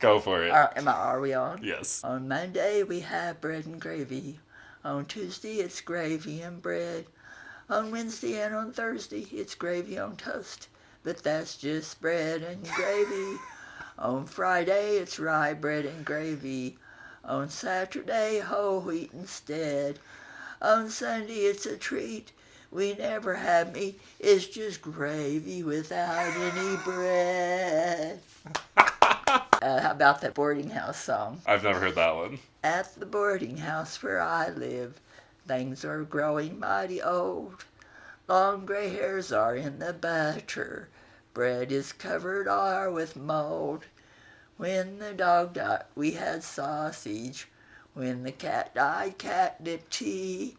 Go for it. Are we on? Yes. On Monday we have bread and gravy. On Tuesday it's gravy and bread. On Wednesday and on Thursday it's gravy on toast. But that's just bread and gravy. On Friday it's rye bread and gravy. On Saturday whole wheat instead. On Sunday it's a treat. We never have meat. It's just gravy without any bread. How about that boarding house song? I've never heard that one. At the boarding house where I live, things are growing mighty old. Long gray hairs are in the butter. Bread is covered all with mold. When the dog died, we had sausage. When the cat died, catnip tea.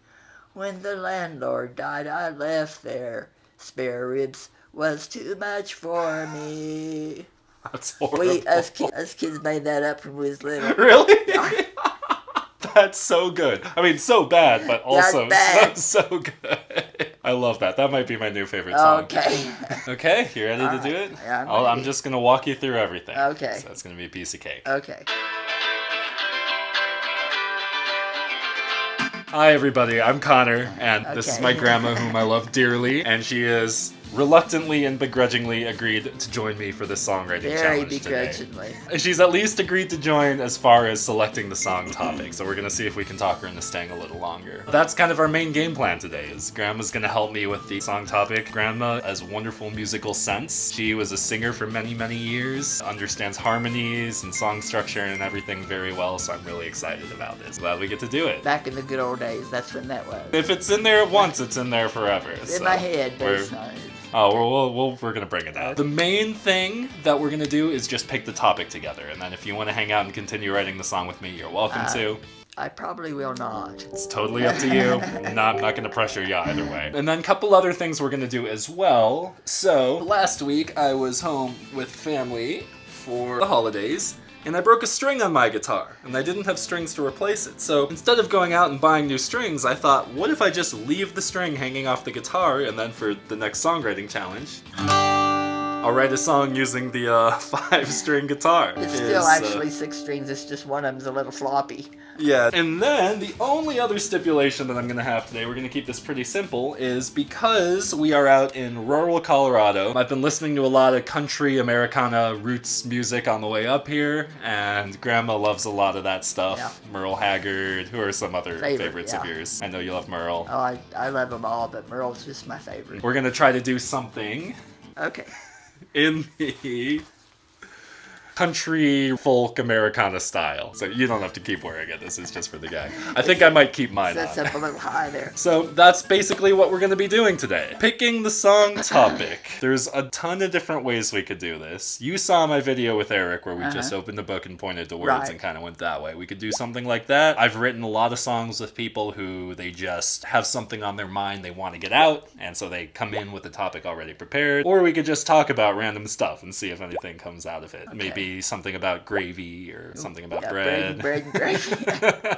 When the landlord died, I left there. Spare ribs was too much for me. That's horrible. Us kids made that up when we was little. Really? That's so good. I mean, so bad, but also so good. I love that. That might be my new favorite song. Okay. Okay, you ready to do it? Yeah, I'm just going to walk you through everything. Okay. So it's going to be a piece of cake. Okay. Hi, everybody. I'm Konner, and this is my grandma, whom I love dearly, and she is reluctantly and begrudgingly agreed to join me for this songwriting challenge begrudgingly. today. She's at least agreed to join as far as selecting the song topic, so we're going to see if we can talk her into staying a little longer. That's kind of our main game plan today, is Grandma's going to help me with the song topic. Grandma has wonderful musical sense. She was a singer for many, many years, understands harmonies and song structure and everything very well, so I'm really excited about this. Glad we get to do it. Back in the good old days, that's when that was. If it's in there once, it's in there forever. It's in my head, but it's not. Oh, we're going to bring it out. The main thing that we're going to do is just pick the topic together, and then if you want to hang out and continue writing the song with me, you're welcome to. I probably will not. It's totally up to you. I'm not going to pressure you either way. And then a couple other things we're going to do as well. So, last week I was home with family for the holidays, and I broke a string on my guitar, and I didn't have strings to replace it. So instead of going out and buying new strings, I thought, what if I just leave the string hanging off the guitar, and then for the next songwriting challenge, I'll write a song using the 5-string guitar. It's still actually 6 strings, it's just one of them's a little floppy. Yeah, and then the only other stipulation that I'm going to have today, we're going to keep this pretty simple, is because we are out in rural Colorado, I've been listening to a lot of country, Americana, roots music on the way up here, and Grandma loves a lot of that stuff. Yeah. Merle Haggard, who are some other favorites of yours? I know you love Merle. Oh, I love them all, but Merle's just my favorite. We're going to try to do something Okay. in the country folk Americana style. So you don't have to keep wearing it. This is just for the gang. I think I might keep mine on. That's up a little high there. So that's basically what we're going to be doing today. Picking the song topic. There's a ton of different ways we could do this. You saw my video with Eric where we just opened the book and pointed to words and kind of went that way. We could do something like that. I've written a lot of songs with people who they just have something on their mind they want to get out, and so they come in with the topic already prepared. Or we could just talk about random stuff and see if anything comes out of it. Okay. Maybe something about gravy or something about bread. Bread and gravy.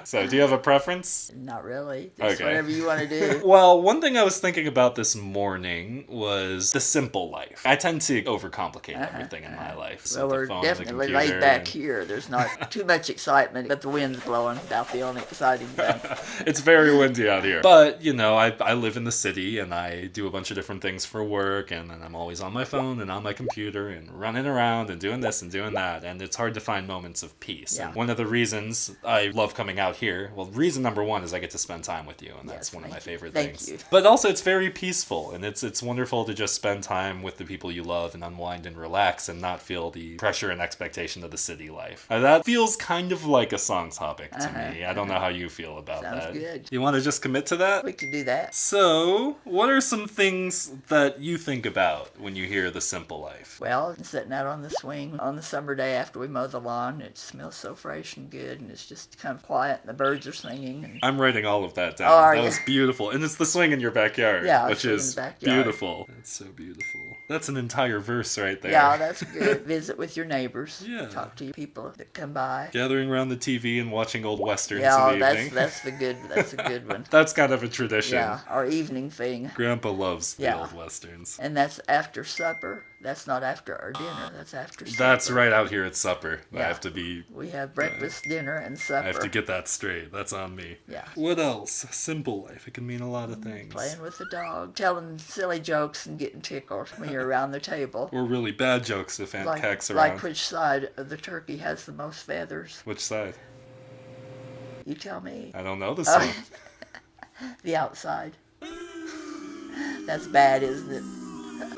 So, do you have a preference? Not really. Just whatever you want to do. Well, one thing I was thinking about this morning was the simple life. I tend to overcomplicate everything in my life. So well, we're definitely laid back here. There's not too much excitement, but the wind's blowing. About the only exciting thing. It's very windy out here. But, you know, I live in the city and I do a bunch of different things for work, and I'm always on my phone and on my computer and running around and doing this and doing that, and it's hard to find moments of peace. Yeah. And one of the reasons I love coming out here, well, reason number one is I get to spend time with you, and that's one of my favorite things. Thank you. But also it's very peaceful, and it's wonderful to just spend time with the people you love and unwind and relax and not feel the pressure and expectation of the city life. That feels kind of like a song topic to me. I don't know how you feel about that. Sounds good. You want to just commit to that? We can do that. So, what are some things that you think about when you hear the simple life? Well, sitting out on the swing on the summer day after we mow the lawn, it smells so fresh and good, and it's just kind of quiet, and the birds are singing. And I'm writing all of that down. Oh, that was beautiful. And it's the swing in your backyard, which is beautiful. That's so beautiful. That's an entire verse right there. Yeah, that's good. Visit with your neighbors. Yeah. Talk to people that come by. Gathering around the TV and watching old westerns in the evening. That's a good one. That's kind of a tradition. Yeah, our evening thing. Grandpa loves the old westerns. And that's after supper. That's not after our dinner. That's after supper. That's right. Out here it's supper. Yeah. I have to be... We have breakfast, dinner, and supper. I have to get that straight. That's on me. Yeah. What else? Simple life. It can mean a lot of things. Playing with the dog, telling silly jokes and getting tickled when you're around the table. Or really bad jokes if Aunt Kek's around. Like which side of the turkey has the most feathers? Which side? You tell me. I don't know the song. The outside. That's bad, isn't it?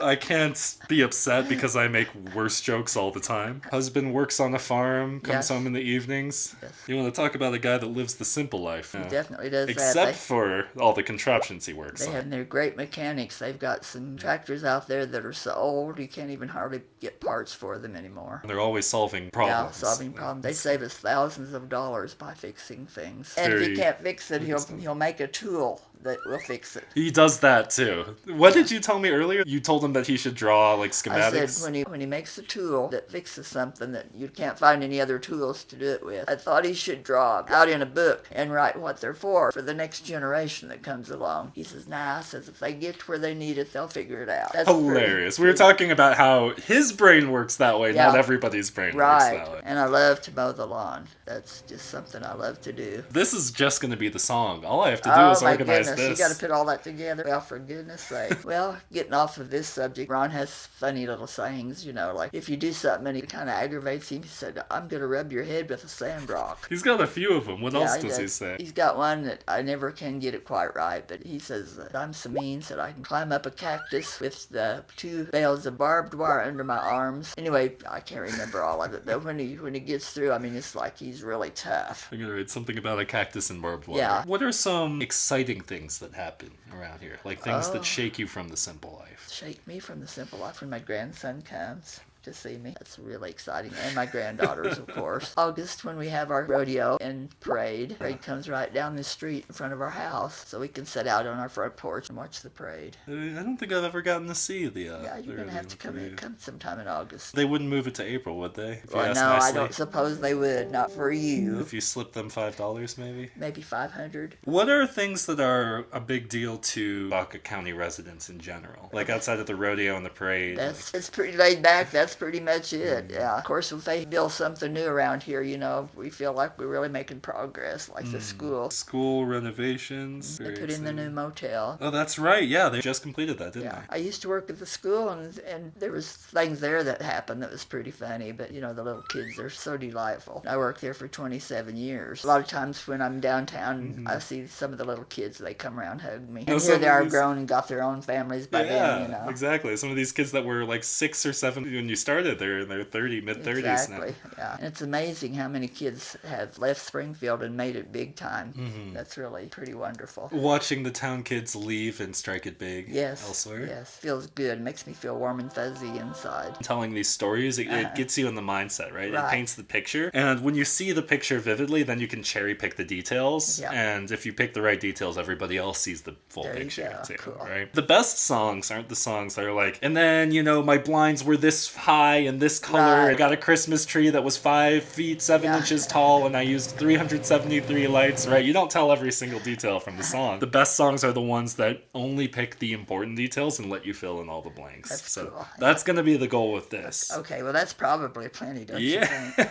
I can't be upset because I make worse jokes all the time. Husband works on a farm, comes home in the evenings. Yes. You want to talk about a guy that lives the simple life. He definitely does Except that. for all the contraptions he works They on. have, they're great mechanics. They've got some tractors out there that are so old you can't even hardly get parts for them anymore. They're always solving problems. Yeah, solving problems. They save us thousands of dollars by fixing things. And if he can't fix it, he'll make a tool that will fix it. He does that too. What did you tell me earlier? You told him that he should draw like schematics? I said when he makes a tool that fixes something that you can't find any other tools to do it with, I thought he should draw out in a book and write what they're for the next generation that comes along. He says, nah, says if they get to where they need it, they'll figure it out. That's hilarious. We were talking about how his brain works that way, not everybody's brain works that way. And I love to mow the lawn. That's just something I love to do. This is just going to be the song. All I have to do is organize this. You got to put all that together. Well, for goodness sake. Well, getting off of this subject, Ron has funny little sayings, you know, like if you do something and it kind of aggravates him, he said, I'm going to rub your head with a sand rock. He's got a few of them. What else does he say? He's got one that I never can get it quite right, but he says, I'm so mean that I can climb up a cactus with the 2 bales of barbed wire under my arms. Anyway, I can't remember all of it, but when he gets through, I mean, it's like he's really tough. I'm going to read something about a cactus and barbed wire. Yeah. What are some exciting things that happen around here? Like things that shake you from the simple life? Shake me from the simple life when my grandson comes to see me. That's really exciting. And my granddaughters, of course. August, when we have our rodeo and parade. Parade comes right down the street in front of our house, so we can sit out on our front porch and watch the parade. I don't think I've ever gotten to see the yeah, you're going to have to come sometime in August. They wouldn't move it to April, would they? Well, no, I don't suppose they would. Not for you. If you slip them $5, maybe? Maybe $500. What are things that are a big deal to Baca County residents in general? Like outside of the rodeo and the parade? It's pretty laid back. That's pretty much it. Yeah. Of course, if they build something new around here, you know, we feel like we're really making progress, like the school. School renovations. They put in the new motel. Oh, that's right. Yeah, they just completed that, didn't they? I used to work at the school, and there was things there that happened that was pretty funny, but, you know, the little kids, they're so delightful. I worked there for 27 years. A lot of times when I'm downtown, I see some of the little kids, they come around, hug me. And here they are grown and got their own families by then, you know. Exactly. Some of these kids that were like 6 or 7 when you started, they're in their mid-30s exactly. now. Yeah. And it's amazing how many kids have left Springfield and made it big time. That's really pretty wonderful. Watching the town kids leave and strike it big elsewhere. Yes. Feels good. Makes me feel warm and fuzzy inside. Telling these stories, it gets you in the mindset, right? It paints the picture. And when you see the picture vividly, then you can cherry pick the details. Yeah. And if you pick the right details, everybody else sees the full picture too, right? The best songs aren't the songs that are like, and then, you know, my blinds were this high and this color. I got a Christmas tree that was 5 feet 7 inches tall and I used 373 lights, right? You don't tell every single detail from the song. The best songs are the ones that only pick the important details and let you fill in all the blanks. That's cool. That's going to be the goal with this. Okay, well that's probably plenty, don't you think?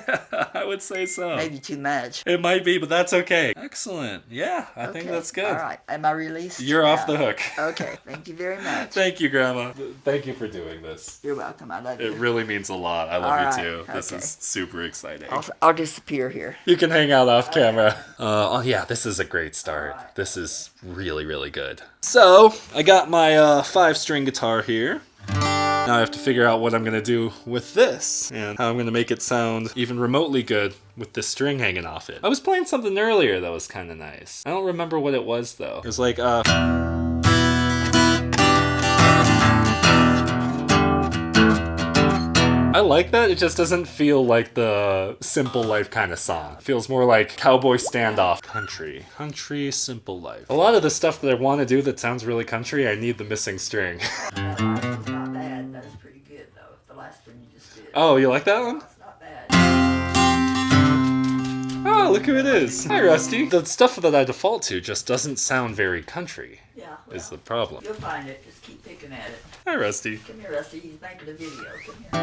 I would say so. Maybe too much. It might be, but that's okay. Excellent. Yeah, I think that's good. All right. Am I released? You're off the hook. Okay. Thank you very much. Thank you, Grandma. Thank you for doing this. You're welcome. I love you. It really means a lot. I love you too. This is super exciting. I'll disappear here. You can hang out off camera. Oh yeah, this is a great start. This is really, really good. So, I got my 5-string guitar here. Now I have to figure out what I'm going to do with this and how I'm going to make it sound even remotely good with this string hanging off it. I was playing something earlier that was kind of nice. I don't remember what it was though. It was like I like that. It just doesn't feel like the Simple Life kind of song. It feels more like cowboy standoff country. Country, Simple Life. A lot of the stuff that I want to do that sounds really country, I need the missing string. That last one's not bad. That was pretty good, though. The last one you just did. Oh, you like that one? It's not bad. Oh, look look who it is. Hi, Rusty. The stuff that I default to just doesn't sound very country. Yeah. Well, is the problem. You'll find it. Just keep picking at it. Hi, Rusty. Come here, Rusty. He's making a video. Come here.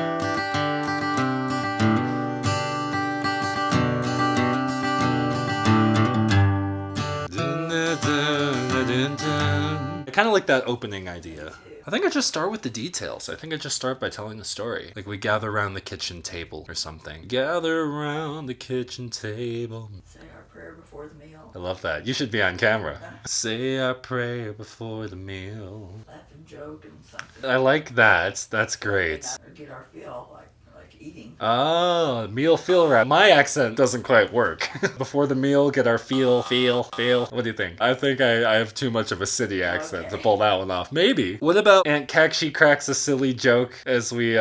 I kind of like that opening idea. I think I just start with the details. I think I just start by telling the story. Like we gather around the kitchen table or something. Gather around the kitchen table. Say our prayer before the meal. I love that. You should be on camera. Say our prayer before the meal. Laugh and joke and something. I like that. That's great. Or get our feel like eating. Oh, meal feel right. My accent doesn't quite work. Before the meal, get our feel. What do you think? I think I have too much of a city accent to pull that one off. Maybe. What about Aunt Kakshi cracks a silly joke as we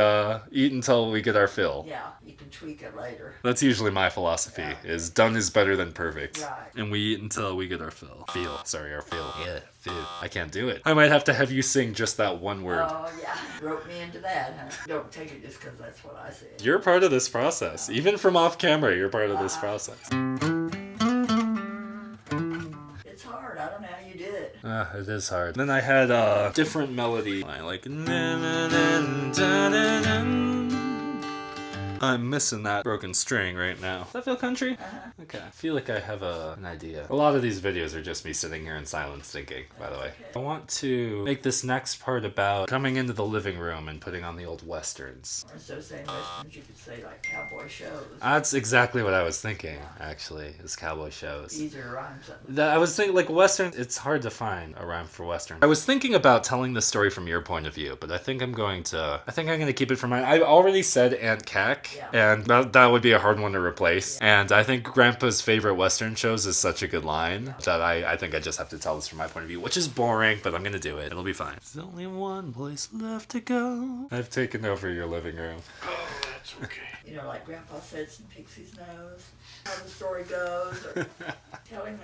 eat until we get our fill? Yeah, you can tweak it later. That's usually my philosophy, is done is better than perfect. Right. And we eat until we get our fill. Our feel. Yeah, feel. I can't do it. I might have to have you sing just that one word. Oh, yeah. Rope me into that, huh? Don't take it just because that's what I said. You're part of this process. Even from off camera, you're part of this process. It's hard. I don't know how you did it. It is hard. Then I had a different melody. I like... I'm missing that broken string right now. Does that feel country? Okay. I feel like I have an idea. A lot of these videos are just me sitting here in silence thinking, by the way. I want to make this next part about coming into the living room and putting on the old westerns. Or instead of saying westerns, you could say like cowboy shows. That's exactly what I was thinking, actually, is cowboy shows. Easier to rhyme something. I was thinking, like, western, it's hard to find a rhyme for western. I was thinking about telling the story from your point of view, but I think I'm going to keep it from mine. I already said Aunt Cack. Yeah. And that would be a hard one to replace. Yeah. And I think Grandpa's favorite Western shows is such a good line that I think I just have to tell this from my point of view, which is boring, but I'm going to do it. It'll be fine. There's only one place left to go. I've taken over your living room. Oh, that's okay. You know, like Grandpa said, some pixie's nose, how the story goes, or tell him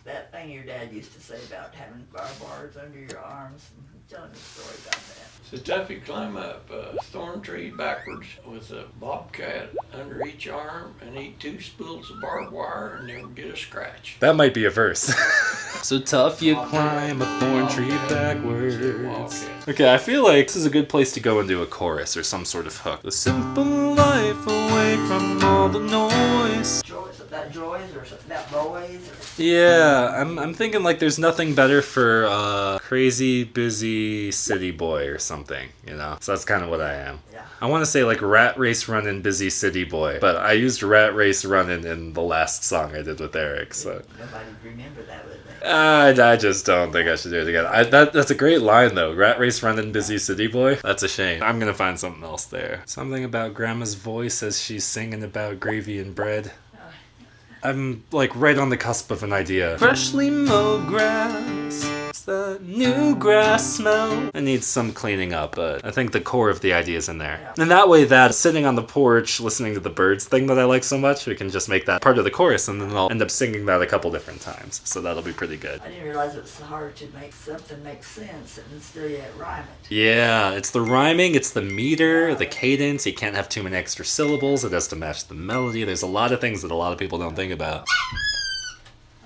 that thing your dad used to say about having barbs under your arms, and tell him the story about that. So Tuffy climb up a thorn tree backwards with a bobcat under each arm and eat 2 spools of barbed wire and never get a scratch. That might be a verse. So tough you climb a thorn tree backwards. Okay, I feel like this is a good place to go into a chorus or some sort of hook. The simple life away from all the noise. Something about joys or something about boys. Yeah, I'm thinking like there's nothing better for a crazy, busy city boy or something, you know? So that's kind of what I am. Yeah. I want to say like rat race running, busy city boy, but I used rat race running in the last song I did with Eric, so. Nobody remember that, would they? I just don't think I should do it again. That's a great line though. Rat race running, busy city boy. That's a shame. I'm gonna find something else there. Something about Grandma's voice as she's singing about gravy and bread. I'm like right on the cusp of an idea. Freshly mowed grass. It's the new grass smell. It needs some cleaning up, but I think the core of the idea is in there. Yeah. And that way that sitting on the porch listening to the birds thing that I like so much, we can just make that part of the chorus and then I'll end up singing that a couple different times. So that'll be pretty good. I didn't realize it was hard to make something make sense and still yet rhyme it. Yeah, it's the rhyming, it's the meter, the cadence. You can't have too many extra syllables. It has to match the melody. There's a lot of things that a lot of people don't think about.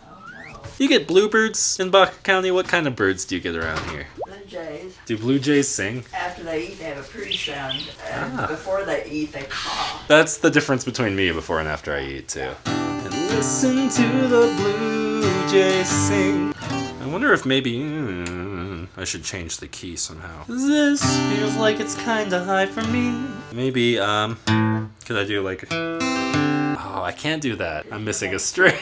Oh no. You get bluebirds in Baca County? What kind of birds do you get around here? Blue jays, Do blue jays sing? after they eat, they have a pretty sound. And before they eat, they caw. That's the difference between me before and after I eat, too. And listen to the blue jays sing. I wonder if maybe... I should change the key somehow. This feels like it's kinda high for me. Maybe, could I do like... Oh, I can't do that. I'm missing a string.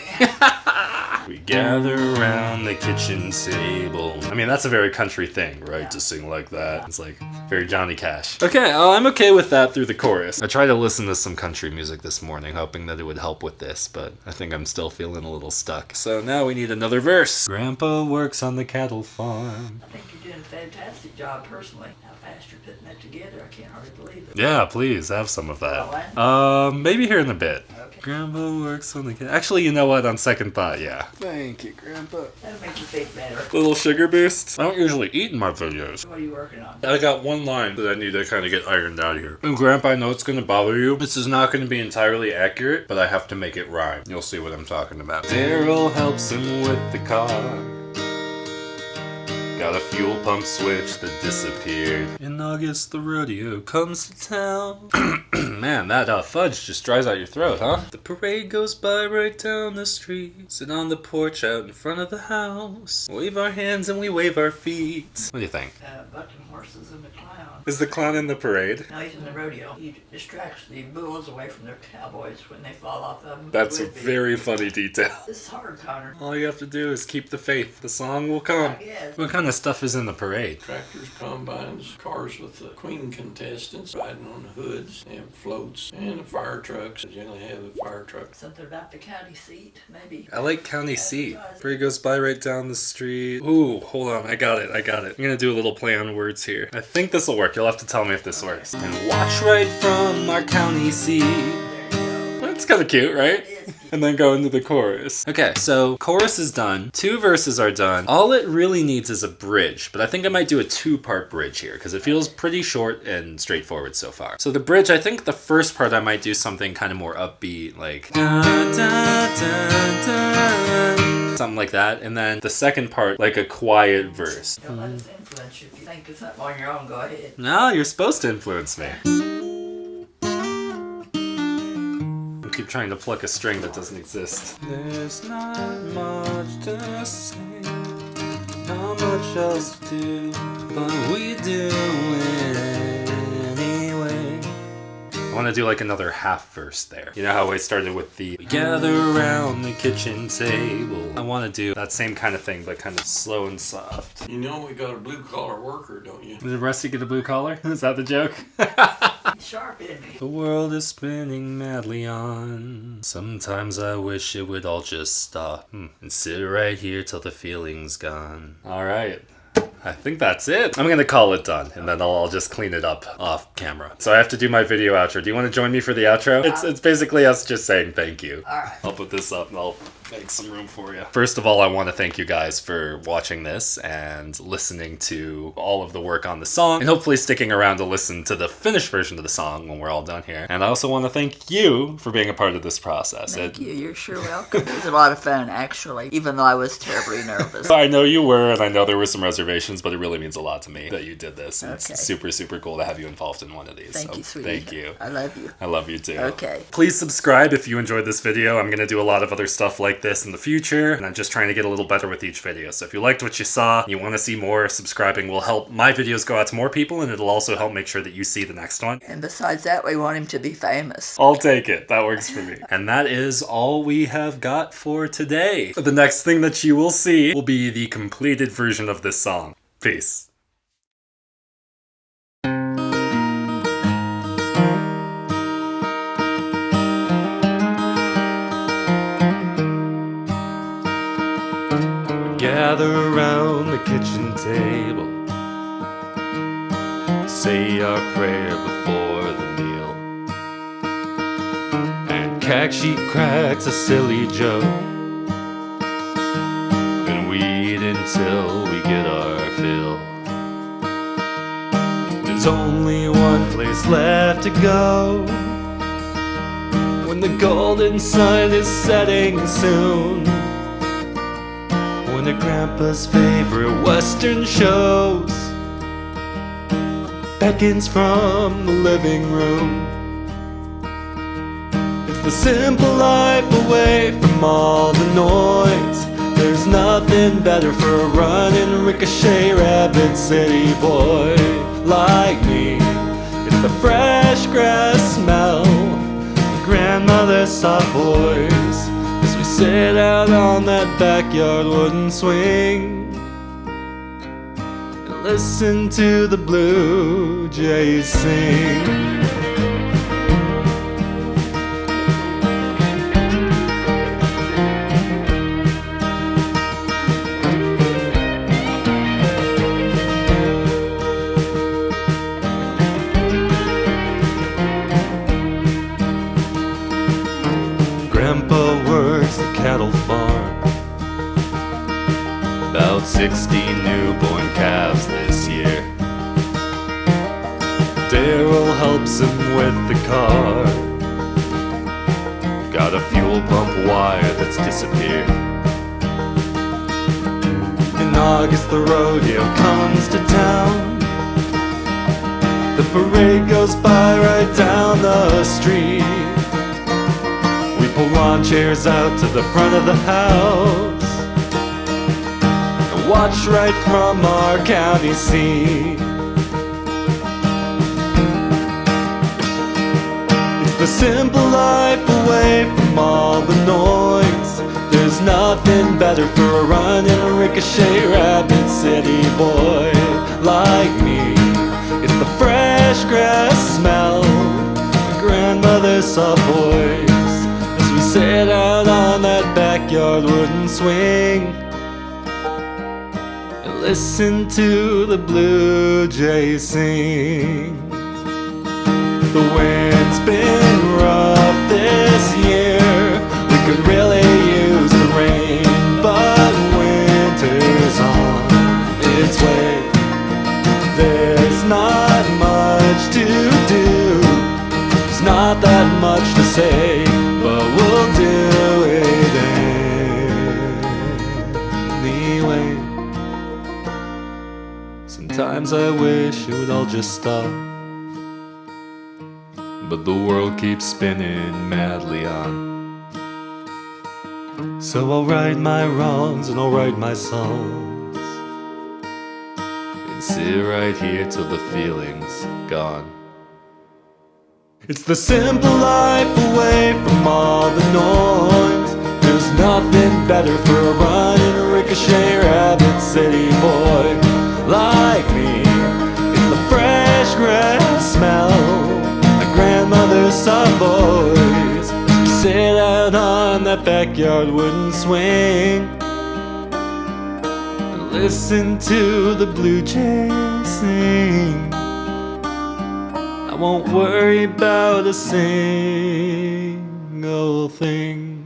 We gather around the kitchen table. I mean, that's a very country thing, right? To sing like that. It's like very Johnny Cash. Okay, I'm okay with that through the chorus. I tried to listen to some country music this morning, hoping that it would help with this, but I think I'm still feeling a little stuck. So now we need another verse. Grandpa works on the cattle farm. I think you're doing fantastic job, personally. How fast you're putting that together, I can't hardly believe it. Yeah, please, have some of that. Oh, Maybe here in a bit. okay. Grandpa works on the... Actually, you know what? On second thought, yeah. Thank you, Grandpa. That'll make you think better. Little sugar boost. I don't usually eat in my videos. What are you working on? I got one line that I need to kind of get ironed out here. And Grandpa, I know it's going to bother you. This is not going to be entirely accurate, but I have to make it rhyme. You'll see what I'm talking about. Daryl helps him with the car. Got a fuel pump switch that disappeared. In August, the rodeo comes to town. Man, that fudge just dries out your throat, huh? The parade goes by right down the street. Sit on the porch out in front of the house. Wave our hands and we wave our feet. What do you think? Bucking horses and the clown. Is the clown in the parade? No, he's in the rodeo. He distracts the bulls away from their cowboys when they fall off of them. That's a very funny detail. This is hard, Konner. All you have to do is keep the faith. The song will come. Yes. What kind of stuff is in the parade? Tractors, combines, cars with the queen contestants riding on the hoods, and floats, and the fire trucks. They generally have the fire trucks. Something about the county seat, maybe. I like county seat. Parade goes by right down the street. Ooh, hold on. I got it. I'm gonna do a little play on words here. I think this will work. You'll have to tell me if this works. And watch right from our county seat. There you go. That's kind of cute, right? It is cute. And then go into the chorus. Okay, so chorus is done. 2 verses are done. All it really needs is a bridge, but I think I might do a 2-part bridge here because it feels pretty short and straightforward so far. So the bridge, I think the first part I might do something kind of more upbeat, like da, da, da, da, something like that. And then the second part, like a quiet verse. Don't let us influence you. If you think of something on your own, go ahead. No, you're supposed to influence me. Keep trying to pluck a string that doesn't exist. There's not much to say, not much else to do, but we do it anyway. I want to do like another half verse there. You know how I started with the we gather around the kitchen table. I want to do that same kind of thing, but kind of slow and soft. You know we got a blue-collar worker, don't you? Did Rusty get a blue collar? Is that the joke? He's sharp, isn't he? The world is spinning madly on. Sometimes I wish it would all just stop and sit right here till the feeling's gone. All right. I think that's it. I'm gonna call it done, and then I'll just clean it up off camera. So I have to do my video outro. Do you want to join me for the outro? It's basically us just saying thank you. All right. I'll put this up and I'll make some room for you. First of all, I want to thank you guys for watching this and listening to all of the work on the song, and hopefully sticking around to listen to the finished version of the song when we're all done here. And I also want to thank you for being a part of this process. Thank you. You're sure welcome. It was a lot of fun, actually, even though I was terribly nervous. I know you were, and I know there were some reservations, but it really means a lot to me that you did this. And Okay. It's super, super cool to have you involved in one of these. Thank So you, sweetie. Thank you. I love you. I love you too. Okay. Please subscribe if you enjoyed this video. I'm going to do a lot of other stuff like this in the future, and I'm just trying to get a little better with each video. So if you liked what you saw, and you want to see more, subscribing will help my videos go out to more people, and it'll also help make sure that you see the next one. And besides that, we want him to be famous. I'll take it. That works for me. And that is all we have got for today. The next thing that you will see will be the completed version of this song. Peace. Gather around the kitchen table, say our prayer before the meal, and Kakshi cracks a silly joke, and we eat until we get our fill. There's only one place left to go when the golden sun is setting soon. One of Grandpa's favorite Western shows beckons from the living room. It's the simple life away from all the noise. There's nothing better for a running ricochet rabbit city boy like me. It's the fresh grass smell, the grandmother's soft voice, as we sit out on that backyard wooden swing and listen to the blue jays sing. Grandpa works the cattle farm. About 60 newborn calves this year. Daryl helps him with the car. Got a fuel pump wire that's disappeared. In August the rodeo comes to town. The parade goes by right down the street. We pull lawn chairs out to the front of the house and watch right from our county seat. It's the simple life away from all the noise. There's nothing better for a running a ricochet Rapid City boy like me. It's the fresh grass smell, the grandmother's soft voice, as we sit out on that backyard wooden swing and listen to the blue jays sing. The wind's been rough this year. We could really use the rain, but winter's on its way. There's not much to do. There's not that much to say, but we'll do it anyway. Sometimes I wish it would all just stop, but the world keeps spinning madly on. So I'll right my wrongs and I'll write my songs and sit right here till the feeling's gone. It's the simple life away from all the noise. There's nothing better for a running a ricochet Rapid City boy like me. It's the fresh grass smell, grandmother's soft voice, as we sit out on that backyard wooden swing and listen to the blue jays sing. I won't worry about a single thing.